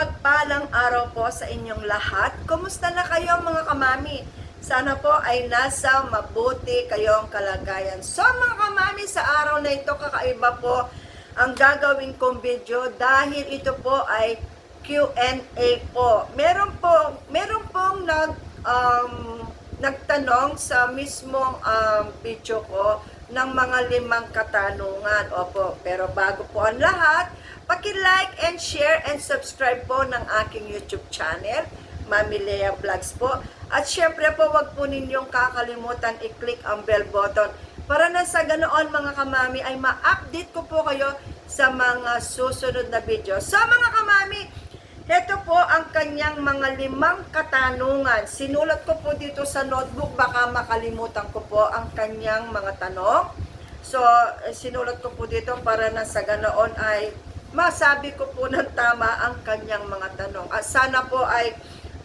mapagpalang araw po sa inyong lahat. Kumusta na kayo mga kamami? Sana po ay nasa mabuti kayong kalagayan. So mga kamami, sa araw na ito kakaiba po ang gagawin kong video dahil ito po ay Q&A po. Meron pong nagtanong sa mismong video ko ng mga 5 katanungan. Opo, pero bago po ang lahat, paki-like and share and subscribe po ng aking YouTube channel, Mami Lea Vlogs po. At syempre po, wag po ninyong kakalimutan i-click ang bell button para na sa ganoon mga kamami ay ma-update ko po kayo sa mga susunod na video. So mga kamami, ito po ang kanyang mga 5 katanungan. Sinulat ko po dito sa notebook, baka makalimutan ko po ang kanyang mga tanong. So, sinulat ko po dito para na sa ganoon ay masabi ko po ng tama ang kanyang mga tanong. At sana po ay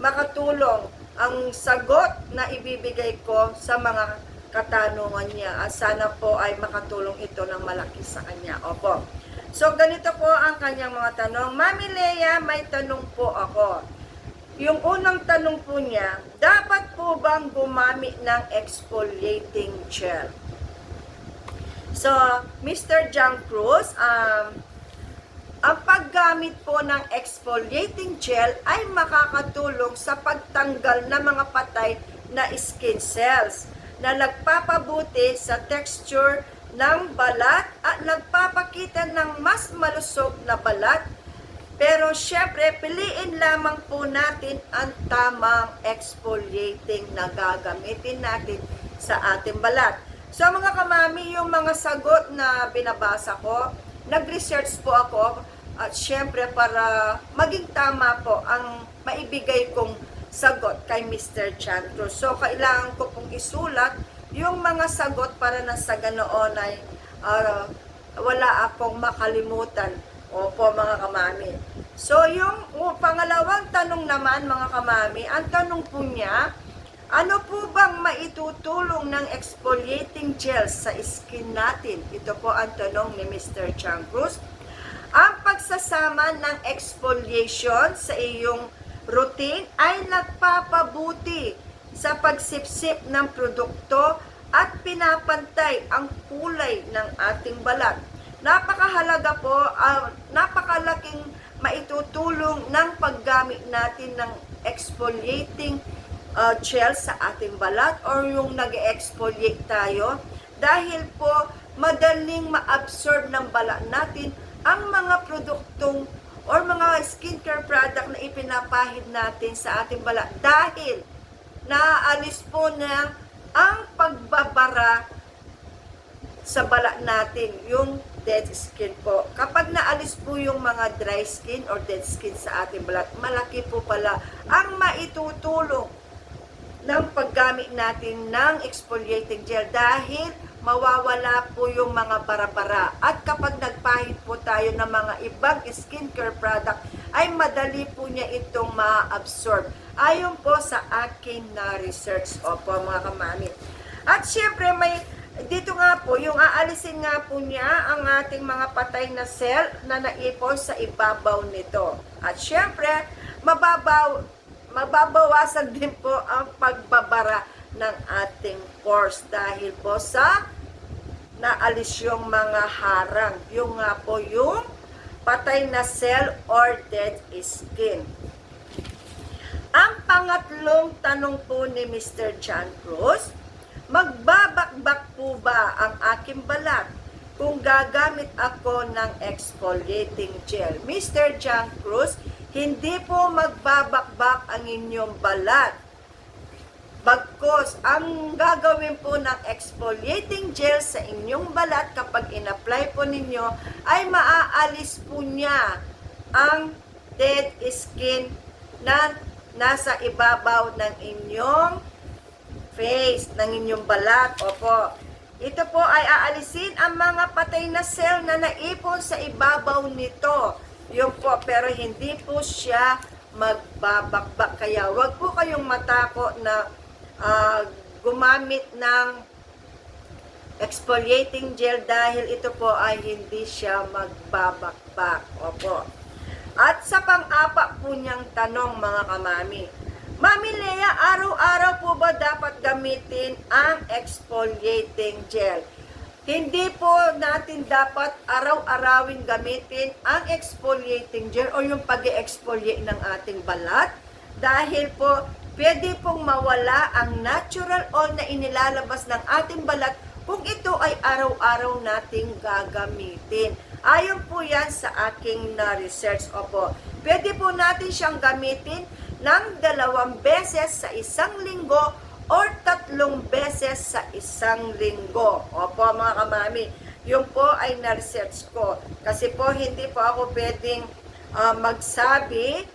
makatulong ang sagot na ibibigay ko sa mga katanungan niya. At sana po ay makatulong ito ng malaki sa kanya. Opo. So, ganito po ang kanyang mga tanong. Mami Lea, may tanong po ako. Yung unang tanong po niya, dapat po bang gumamit ng exfoliating gel? So, Mr. John Cruz, ang paggamit po ng exfoliating gel ay makakatulong sa pagtanggal ng mga patay na skin cells na nagpapabuti sa texture ng balat at nagpapakita ng mas malusog na balat. Pero syempre, piliin lamang po natin ang tamang exfoliating na gagamitin natin sa ating balat. So mga kamami, yung mga sagot na binabasa ko, nag-research po ako at syempre para maging tama po ang maibigay kong sagot kay Mr. Chanto. So kailangan ko pong isulat yung mga sagot para na sa ganoon ay wala akong makalimutan. Opo mga kamami. So yung pangalawang tanong naman mga kamami, ang tanong po niya, ano po bang maitutulong ng exfoliating gel sa skin natin? Ito po ang tanong ni Mr. Chang Cruz. Ang pagsasama ng exfoliation sa iyong routine ay nagpapabuti sa pagsipsip ng produkto at pinapantay ang kulay ng ating balat. Napakahalaga po, napakalaking maitutulong ng paggamit natin ng exfoliating gel sa ating balat or yung nag-exfoliate tayo dahil po madaling ma-absorb ng balat natin ang mga produktong or mga skincare product na ipinapahid natin sa ating balat dahil naaalis po na ang pagbabara sa balat natin, yung dead skin po. Kapag naalis po yung mga dry skin or dead skin sa ating balat, malaki po pala ang maitutulong ng paggamit natin ng exfoliating gel dahil mawawala po yung mga bara-bara. At kapag nagpahid po tayo ng mga ibang skincare product, ay madali po niya itong ma-absorb. Ayon po sa akin na research. Opo mga kamami. At syempre dito nga po, yung aalisin nga po niya ang ating mga patay na cell na naipon sa ibabaw nito. At syempre, mababawasan din po ang pagbabara ng ating pores dahil po sa naalis yung mga harang. Yung nga po yung patay na cell or dead skin. Ang pangatlong tanong po ni Mr. John Cruz, magbabakbak po ba ang aking balat kung gagamit ako ng exfoliating gel? Mr. John Cruz, hindi po magbabakbak ang inyong balat. Bagkus, ang gagawin po ng exfoliating gel sa inyong balat kapag in-apply po ninyo ay maaalis po niya ang dead skin na nasa ibabaw ng inyong face, ng inyong balat. Opo. Ito po ay aalisin ang mga patay na cell na naipon sa ibabaw nito. Yun po, pero hindi po siya magbabakbak. Kaya wag po kayong matako na gumamit ng exfoliating gel dahil ito po ay hindi siya magbabakbak. Opo. At sa pang-apat po niyang tanong mga kamami, Mami Lea, araw-araw po ba dapat gamitin ang exfoliating gel? Hindi po natin dapat araw-arawin gamitin ang exfoliating gel o yung pag-exfoliate ng ating balat dahil po pwede pong mawala ang natural oil na inilalabas ng ating balat kung ito ay araw-araw nating gagamitin. Ayon po yan sa aking na-research. Opo, pwede po natin siyang gamitin ng 2 beses sa isang linggo or 3 beses sa isang linggo. Opo mga kamami, yun po ay na-research ko. Kasi po hindi po ako pwedeng magsabi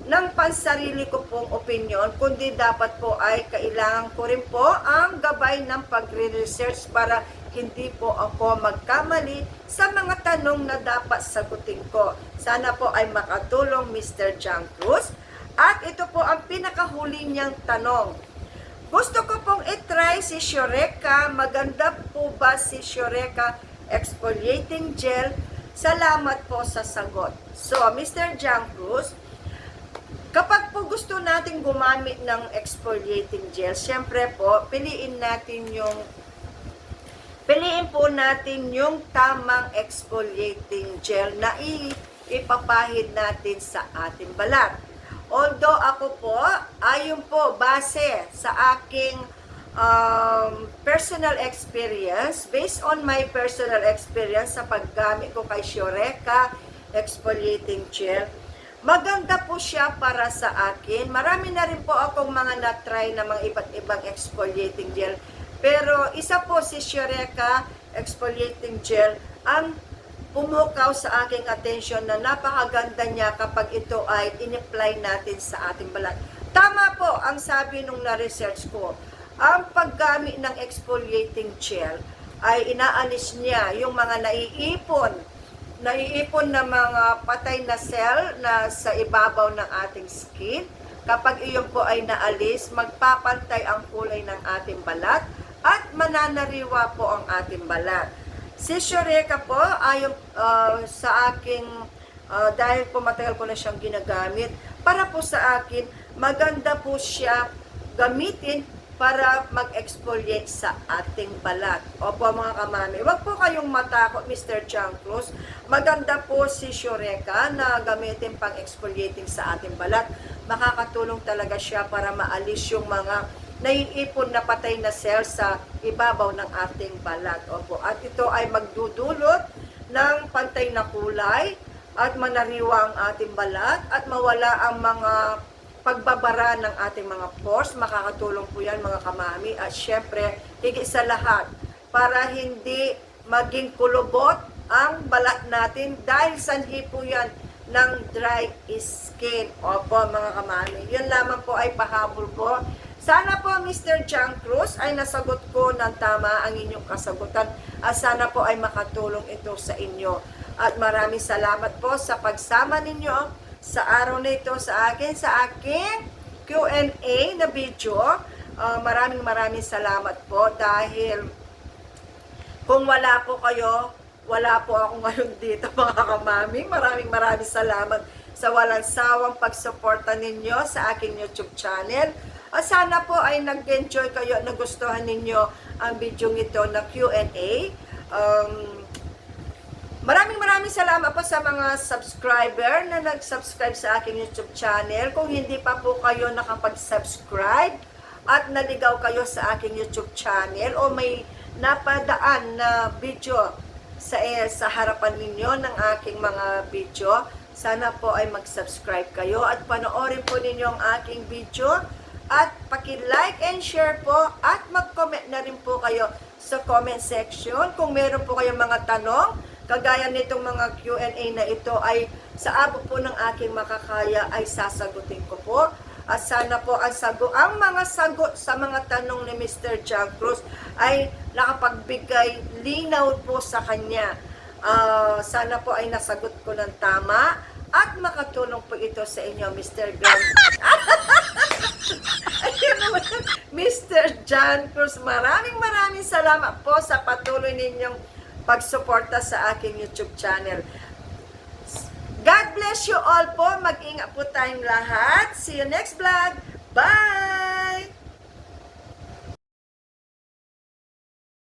ng pansarili ko pong opinion, kundi dapat po ay kailangan ko rin po ang gabay ng pagre-research para hindi po ako magkamali sa mga tanong na dapat sagutin ko. Sana po ay makatulong Mr. John Cruz. At ito po ang pinakahuli niyang tanong. Gusto ko pong itry si Shureka. Maganda po ba si Shureka exfoliating gel? Salamat po sa sagot. So, Mr. John Cruz, kapag po gusto natin gumamit ng exfoliating gel, syempre po, piliin po natin yung tamang exfoliating gel na ipapahid natin sa ating balat. Although ako po, ayon po, base sa aking personal experience, based on my personal experience sa paggamit ko kay Shureka exfoliating gel, maganda po siya para sa akin. Marami na rin po akong mga na-try na mga iba't ibang exfoliating gel. Pero isa po si Shureka exfoliating gel ang pumukaw sa aking attention na napakaganda niya kapag ito ay in-apply natin sa ating balat. Tama po ang sabi nung na-research ko. Ang paggamit ng exfoliating gel ay inaalis niya yung mga naiipon na mga patay na cell na sa ibabaw ng ating skin. Kapag iyon po ay naalis, magpapantay ang kulay ng ating balat at mananariwa po ang ating balat. Si Shureka po, ayon sa aking, dahil po matagal ko na siyang ginagamit, para po sa akin, maganda po siya gamitin para mag-exfoliate sa ating balat. Opo mga kamami, wag po kayong matakot Mr. John Cruz. Maganda po si Shureka na gamitin pang exfoliating sa ating balat. Makakatulong talaga siya para maalis yung mga naiipon na patay na cells sa ibabaw ng ating balat. Opo. At ito ay magdudulot ng pantay na kulay at manariwa ang ating balat at mawala ang mga pagbabara ng ating mga pores. Makakatulong po yan mga kamami. At syempre, higit sa lahat, para hindi maging kulubot ang balat natin dahil sanhi po yan ng dry skin. Opo mga kamami. Yun lamang po ay pahabol po. Sana po Mr. John Cruz ay nasagot ko ng tama ang inyong kasagutan at sana po ay makatulong ito sa inyo. At maraming salamat po sa pagsama ninyo sa araw na ito sa aking Q&A na video. Maraming salamat po dahil kung wala po kayo, wala po ako ngayon dito mga kamaming. Maraming salamat sa walang sawang pagsuporta ninyo sa aking YouTube channel. At sana po ay nag-enjoy kayo, nagustuhan ninyo ang video ito na Q&A. Maraming salamat po sa mga subscriber na nag-subscribe sa aking YouTube channel. Kung hindi pa po kayo nakapag-subscribe at naligaw kayo sa aking YouTube channel o may napadaan na video sa harapan ninyo ng aking mga video, sana po ay mag-subscribe kayo at panoorin po ninyo ang aking video at paki-like and share po at mag-comment na rin po kayo sa comment section. Kung meron po kayong mga tanong, kagaya nitong mga Q&A na ito ay sa abot po ng aking makakaya ay sasagutin ko po. At sana po ang mga sagot sa mga tanong ni Mr. John Cruz ay nakapagbigay linaw po sa kanya. Sana po ay nasagot ko ng tama at makatulong po ito sa inyo, Mr. Grant. Mr. John Cruz, maraming salamat po sa patuloy ninyong pagsuporta sa aking YouTube channel. God bless bless you all po. Mag-ingat po tayong lahat. See you next vlog. Bye!